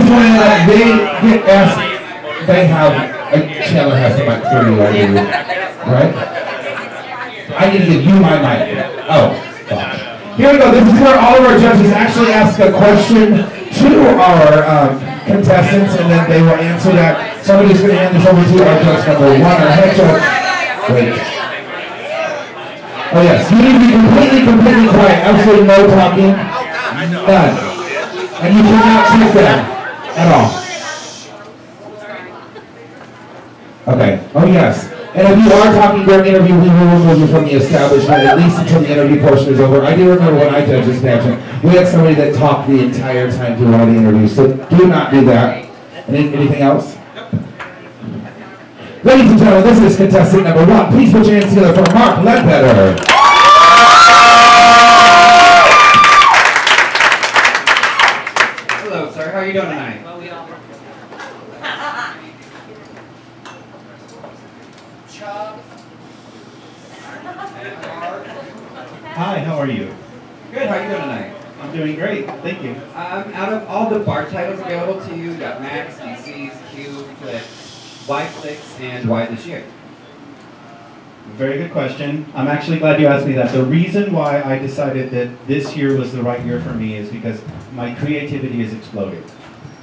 just want to let they get asked, they have, Chandler has the mic for you, I do, right? I need to give you my mic. Oh, fuck. Here we go, this is where all of our judges actually ask a question to our contestants, and then they will answer that. Somebody's going to hand this over to our judge number one, our head judge. Wait. Oh yes, you need to be completely quiet. Absolutely no talking. None. And you cannot speak that at all. Okay. Oh yes. And if you are talking during the interview, we will remove you from the establishment, at least until the interview portion is over. I do remember when I judged this pageant, we had somebody that talked the entire time through all the interviews, so do not do that. Anything else? Ladies and gentlemen, this is contestant number one. Please put your hands together for Mark Ledbetter. Hello, sir. How are you doing tonight? Hi, how are you? Good. How are you doing tonight? I'm doing great, thank you. Out of all the bar titles available to you, you got Max, DC's, Q, Flixx. Why Flixx and why this year? Very good question. I'm actually glad you asked me that. The reason why I decided that this year was the right year for me is because my creativity is exploding.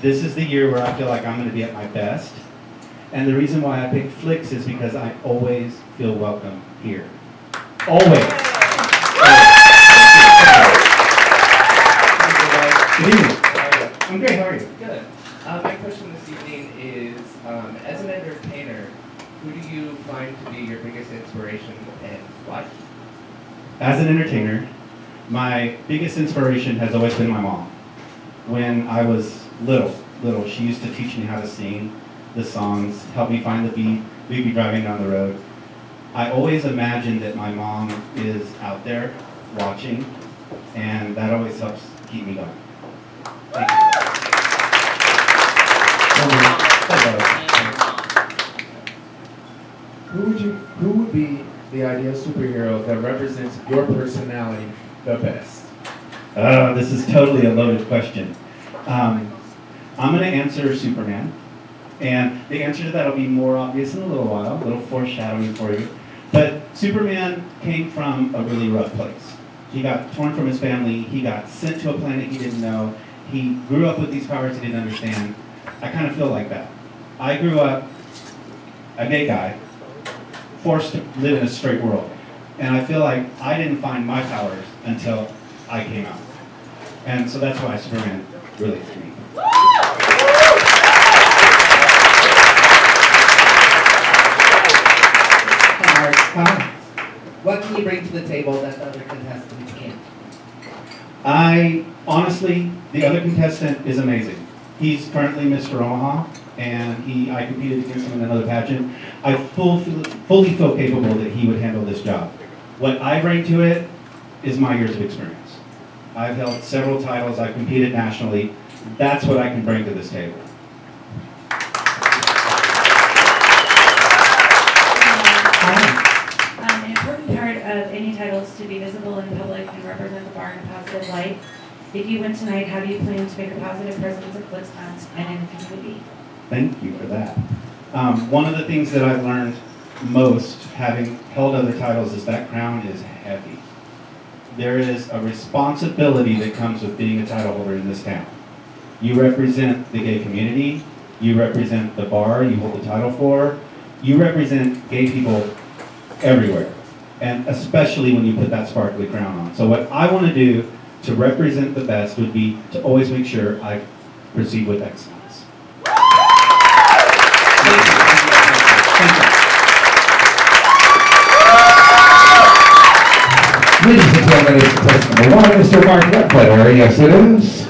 This is the year where I feel like I'm going to be at my best. And the reason why I picked Flixx is because I always feel welcome here. Always. Good evening. I'm great, how are you? Good. My question this evening is, as an entertainer, who do you find to be your biggest inspiration and why? As an entertainer, my biggest inspiration has always been my mom. When I was little, she used to teach me how to sing the songs, help me find the beat. We'd be driving down the road. I always imagined that my mom is out there watching, and that always helps keep me going. Thank you. Who would be the ideal superhero that represents your personality the best? This is totally a loaded question. I'm going to answer Superman, and the answer to that will be more obvious in a little while, a little foreshadowing for you. But Superman came from a really rough place. He got torn from his family, he got sent to a planet he didn't know, he grew up with these powers he didn't understand. I kind of feel like that. I grew up a gay guy, forced to live in a straight world. And I feel like I didn't find my powers until I came out. And so that's why Superman really is me. What can you bring to the table that the other contestants can't? Honestly, the other contestant is amazing. He's currently Mr. Omaha, and I competed against him in another pageant. I fully feel capable that he would handle this job. What I bring to it is my years of experience. I've held several titles, I've competed nationally. That's what I can bring to this table. An important part of any title is to be visible in public and represent the bar in a positive light. If you win tonight, how do you plan to make a positive presence at Flixx and in the community? Thank you for that. One of the things that I've learned most, having held other titles, is that crown is heavy. There is a responsibility that comes with being a title holder in this town. You represent the gay community, you represent the bar you hold the title for, you represent gay people everywhere, and especially when you put that sparkly crown on. So what I want to do to represent the best would be to always make sure I proceed with excellence. Ladies and gentlemen, it's contestant number one, Mr. Mark Ledbetter. Yes, it is.